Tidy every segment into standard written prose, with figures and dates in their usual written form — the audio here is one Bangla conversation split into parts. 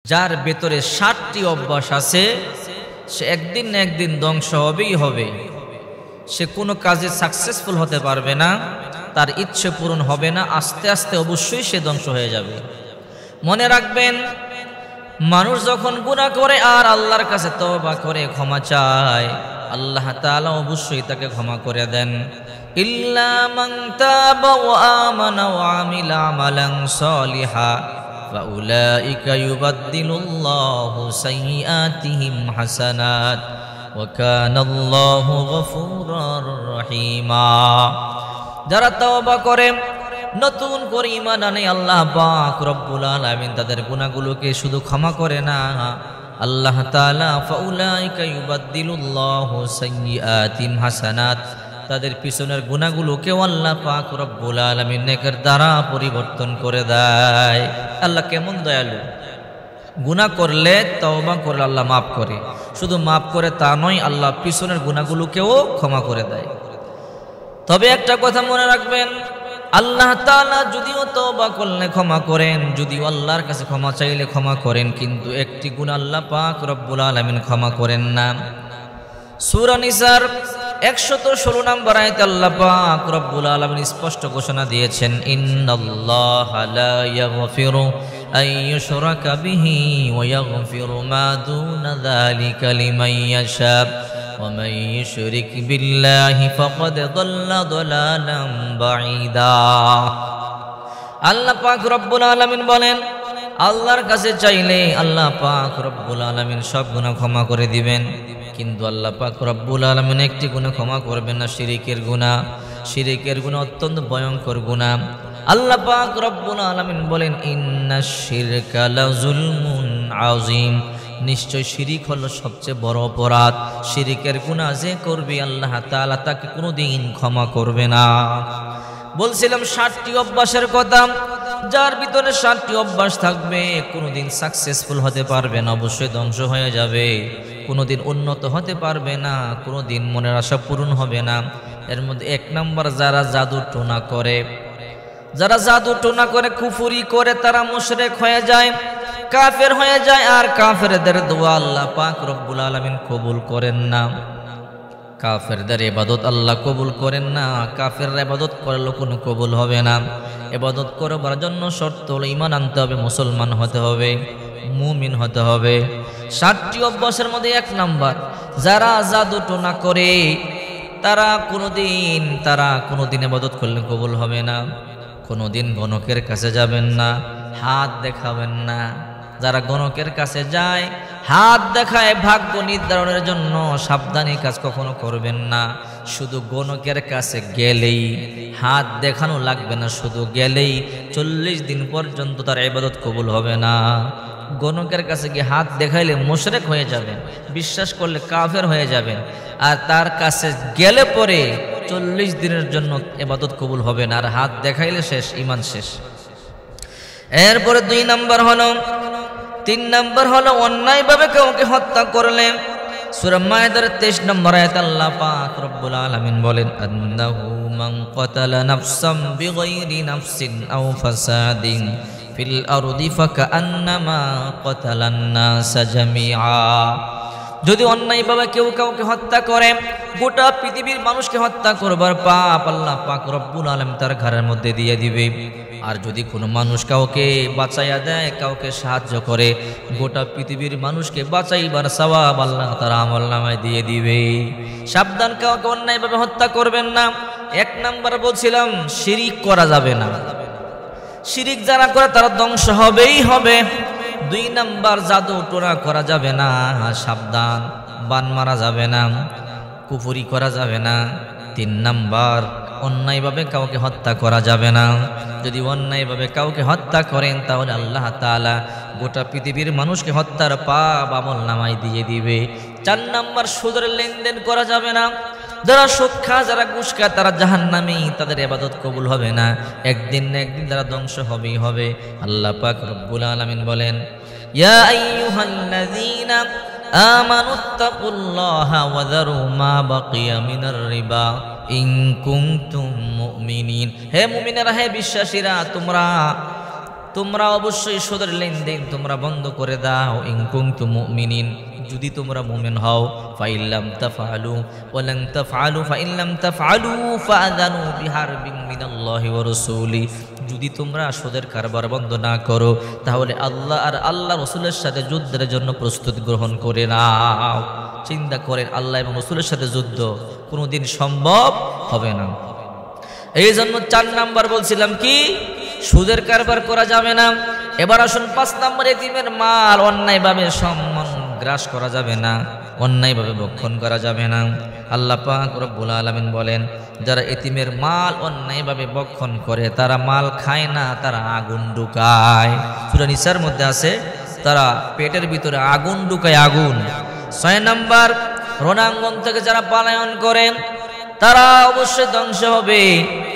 যার ভেতরে 7টি অভ্যাস আছে সে একদিন না একদিন ধ্বংস হবেই হবে। সে কোনো কাজে সাকসেসফুল হতে পারবে না, তার ইচ্ছে পূরণ হবে না, আস্তে আস্তে অবশ্যই সে ধ্বংস হয়ে যাবে। মনে রাখবেন, মানুষ যখন গুনাহ করে আর আল্লাহর কাছে তওবা করে ক্ষমা চায়, আল্লাহ তাআলা অবশ্যই তাকে ক্ষমা করে দেন। ইল্লা মান তাবা ওয়া আমানা ওয়া আমিলা আমালান সালিহা ফাউলাইকা ইউবাদদিলুল্লাহু সাইয়্যাতিহিম হাসানাত ওয়া কানাল্লাহু গফুরার রহিমা। যারা তওবা করে, নতুন করে ঈমান আনে, আল্লাহ পাক রব্বুল আলামিন তাদের গুনাহগুলোকে শুধু ক্ষমা করে না, আল্লাহ তাআলা ফাউলাইকা ইউবাদদিলুল্লাহু সাইয়্যাতিহিম হাসানাত, তাদের পিছনের গুনাহগুলোকে আল্লাহ পাক রব্বুল আলামিন নেকের দ্বারা পরিবর্তন করে দেয়। আল্লাহ কেমন দয়ালু! গুনাহ করলে তওবা করলে আল্লাহ মাফ করে, শুধু মাফ করে তা নয়, আল্লাহ পিছনের গুনাহগুলোকেও ক্ষমা করে দেয়। তবে একটা কথা মনে রাখবেন, আল্লাহ তাআলা যদিও তওবা করলে ক্ষমা করেন, যদিও আল্লাহর কাছে ক্ষমা চাইলে ক্ষমা করেন, কিন্তু একটি গুনাহ আল্লাহ পাক রব্বুল আলামিন ক্ষমা করেন না। সূরা নিসার 116 নম্বর আয়াতে আল্লাহ পাক রব্বুল আলামিন স্পষ্ট ঘোষণা দিয়েছেন, ইন্নাল্লাহা লা ইয়াগফিরু আন ইউশরাকা বিহি ওয়া ইয়াগফিরু মা দুনা যালিকা লিমান ইয়াশা ওয়া মান ইউশরিক বিল্লাহি ফাকাদ দাল্লা দালালান বাঈদা। আল্লাহ পাক রব্বুল আলামিন বলেন, আল্লাহর কাছে চাইলে আল্লাহ পাক রব্বুল আলামিন সব গুনাহ ক্ষমা করে দিবেন, কিন্তু আল্লাহ পাক রব্বুল আলামিন একটি গুনাহ ক্ষমা করবেন না, শিরকের গুনাহ। শিরকের গুনাহ অত্যন্ত ভয়ঙ্কর গুনাহ। আল্লাহ পাক রব্বুল আলামিন বলেন, ইন্নাশ শিরকা লাযুলমুন আযীম, নিশ্চয় শিরিক হলো সবচেয়ে বড় অপরাধ। শিরকের গুনাহ যে করবে আল্লাহ তাআলা তাকে কোনোদিন ক্ষমা করবে না। বলছিলাম 7টি অভ্যাসের কথা, যার ভিতরে 7টি অভ্যাস থাকবে কোনোদিন সাকসেসফুল হতে পারবে না, অবশ্যই ধ্বংস হয়ে যাবে, কোনোদিন উন্নত হতে পারবে না, কোনোদিন মনের আশা পূরণ হবে না। এর মধ্যে 1 নম্বর, যারা জাদু টোনা করে, যারা জাদু টোনা করে, কুফরি করে, তারা মুশরিক হয়ে যায়, কাফের হয়ে যায়। আর কাফেরদের দোয়া আল্লাহ পাক রব্বুল আলামিন কবুল করেন না, কাফেরদের ইবাদত আল্লাহ কবুল করেন না। কাফের ইবাদত করলে কোনো কবুল হবে না। ইবাদত করবার জন্য শর্ত হলো ঈমান আনতে হবে, মুসলমান হতে হবে, মুমিন হতে হবে। 7টি অভ্যাসের মধ্যে 1 নম্বর, যারা জাদু টোনা করে তারা কোনোদিন ইবাদত করলে কবুল হবে না। কোনোদিন গণকের কাছে যাবেন না, হাত দেখাবেন না। যারা গণকের কাছে যায়, হাত দেখায় ভাগ্য নির্ধারণের জন্য, সাবধানী কাজ কখনো করবেন না। শুধু গণকের কাছে গেলেই, হাত দেখানো লাগবে না, শুধু গেলেই 40 দিন পর্যন্ত তার ইবাদত কবুল হবে না। গণকের কাছে গিয়ে হাত দেখাইলে মুশরিক হয়ে যাবেন, বিশ্বাস করলে কাফের হয়ে যাবেন। আর তার কাছে গেলে পরে 40 দিনের জন্য ইবাদত কবুল হবে না, আর হাত দেখাইলে শেষ, ঈমান শেষ। এরপরে 2 নম্বর হলো, 3 নম্বর হলো অন্যায়ভাবে কাউকে হত্যা করলে। সূরা মায়েদার 23 নম্বর আয়াতে আল্লাহ পাক রব্বুল আলামিন বলেন, আন্নাহু মান কাতালা নাফসাম বিগাইরি নাফসিন আও ফাসাদিন ফিল আরদি ফাকান্নামা কাতালান নাসা জামিআ। যদি অন্যায়ভাবে কেউ কাউকে হত্যা করে, গোটা পৃথিবীর মানুষকে হত্যা করবার পাপ আল্লাহ পাক রব্বুল আলামিন তার ঘরের মধ্যে দিয়ে দিবে। আর যদি কোনো মানুষ কাউকে বাঁচাইয়া দেয়, কাউকে সাহায্য করে, গোটা পৃথিবীর মানুষকে বাঁচাইবার সওয়াব আল্লাহ তার আমলনামায় দিয়ে দিবে। সাবধান, কাউকে অন্যায়ভাবে হত্যা করবেন না। 1 নম্বর বলছিলাম, শিরিক করা যাবে না। শিরিক যারা করে তারা ধ্বংস হবেই হবে। 2 নম্বর, জাদু টোনা করা যাবে না, সাবধান, বান মারা যাবে না, কুফরি করা যাবে না। 3 নম্বর, অন্যায়ভাবে কাউকে হত্যা করা যাবে না। যদি অন্যায়ভাবে কাউকে হত্যা করেন তাহলে আল্লাহ তাআলা গোটা পৃথিবীর মানুষকে হত্যার পাপ আমলনামায় দিয়ে দিবে। 4 নম্বর, সুদের লেনদেন করা যাবে না। যারা সুদ খায়, যারা ঘুষ খায়, তারা জাহান্নামী, তাদের ইবাদত কবুল হবে না, একদিন না একদিন তারা ধ্বংস হবেই হবে। আল্লাহ পাক রব্বুল আলামিন বলেন, ইয়া আইয়ুহাল্লাযীনা আমানুত্তাকুল্লাহা ওয়া যারু মা বাকিয়া মিনার রিবা ইন কুনতুম মুমিনিন। হে মুমিনেরা, হে বিশ্বাসীরা, তোমরা অবশ্যই সুদের লেনদেন তোমরা বন্ধ করে দাও, ইন কুনতুম মুমিনিন, যদি তোমরা মুমিন হও। ফাইল্লাম তাফআলু ওয়া লান তাফআলু ফাইল্লাম তাফআলু ফাআযানু বিহারবিন মিনাল্লাহি ওয়া রাসূলি, যদি তোমরা সুদের কারবার বন্ধ না করো তাহলে আল্লাহ আর আল্লাহ রাসূলের সাথে যুদ্ধের জন্য প্রস্তুতি গ্রহণ করে নাও। চিন্তা করেন, আল্লাহ এবং রাসূলের সাথে যুদ্ধ কোনোদিন সম্ভব হবে না। এই জন্য 4 নাম্বার বলছিলাম কি, সুদের কারবার করা যাবে না। এবার আসুন 5 নাম্বার, এতিমের মাল অন্যায়ভাবে সম্মান গ্রাস করা যাবে না, অন্যায়ভাবে ভক্ষণ করা যাবে না। আল্লাহ পাক রব্বুল আলামিন বলেন, যারা এতিমের মাল অন্যায়ভাবে ভক্ষণ করে তারা মাল খায় না, তারা আগুন ঢুকায়। সূরা নিসার মধ্যে আছে, তারা পেটের ভিতরে আগুন ঢুকায়, আগুন। 6 নাম্বার, রণাঙ্গন থেকে যারা পলায়ন করেন তারা অবশ্যই ধ্বংস হবে,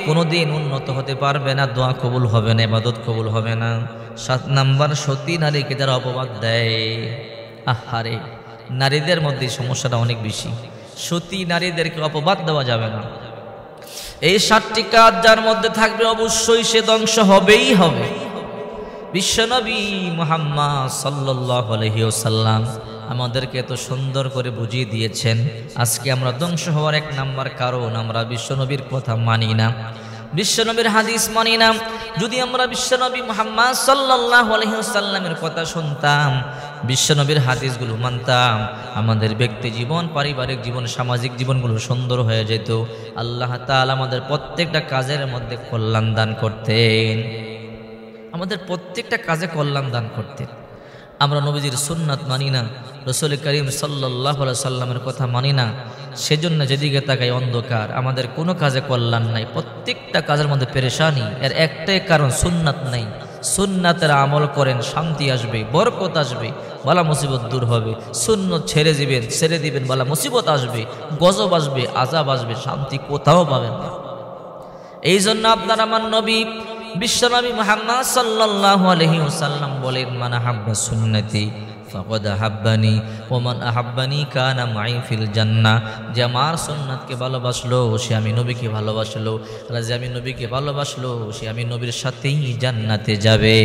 কোনোদিন উন্নত হতে পারবে না, দোয়া কবুল হবে না, ইবাদত কবুল হবে না। 7 নাম্বার, সতী নারীকে যারা অপবাদ দেয়, আহারে নারীদের মধ্যে সমস্যাটা অনেক বেশি, সতী নারীদেরকে অপবাদ দেওয়া যাবে না। এই 7টি কাজ যার মধ্যে থাকবে অবশ্যই সে ধ্বংস হবেই হবে। বিশ্বনবী মুহাম্মদ সাল্লাল্লাহু আলাইহি ওয়াসাল্লাম আমাদেরকে এত সুন্দর করে বুঝিয়ে দিয়েছেন। আজকে আমরা ধ্বংস হওয়ার 1 নাম্বার কারণ আমরা বিশ্বনবীর কথা মানি না, বিশ্বনবীর হাদিস মানি না। যদি আমরা বিশ্বনবী মুহাম্মদ সাল্লাল্লাহু আলাইহি ওয়াসাল্লামের কথা শুনতাম, বিশ্বনবীর হাদিসগুলো মানতাম, আমাদের ব্যক্তি জীবন, পারিবারিক জীবন, সামাজিক জীবনগুলো সুন্দর হয়ে যেত। আল্লাহ তাআলা আমাদের প্রত্যেকটা কাজের মধ্যে কল্যাণ দান করতেন, আমাদের প্রত্যেকটা কাজে কল্যাণ দান করতেন। আমরা নবীজির সুন্নাত মানি না, রাসূল করিম সাল্লাল্লাহু আলাইহি সাল্লামের কথা মানি না, সেজন্য যেদিকে তাকাই অন্ধকার, আমাদের কোনো কাজে কল্যাণ নাই, প্রত্যেকটা কাজের মধ্যে পেরেশানি। এর একটাই কারণ, সুন্নাত নাই। সুন্নাতের আমল করেন, শান্তি আসবে, বরকত আসবে, বালা মুসিবত দূর হবে। সুন্নত ছেড়ে দিবেন বালা মুসিবত আসবে, গজব আসবে, আযাব আসবে, শান্তি কোথাও পাবেন না। এই জন্য আপনার আমার নবী বিশ্বনবী মুহাম্মদ সাল্লাল্লাহু আলাইহি ওয়াসাল্লাম বলেন, মান আহাব্বা সুন্নতি ফাকাদ আহাব্বানি ওয়া মান আহাব্বানি কানা মাই ফিল জান্নাহ, যে আমার সুন্নাতকে ভালোবাসলো সে আমি নবীকে ভালোবাসলো, আর যে আমি নবীকে ভালোবাসলো সে আমি নবীর সাথেই জান্নাতে যাবে।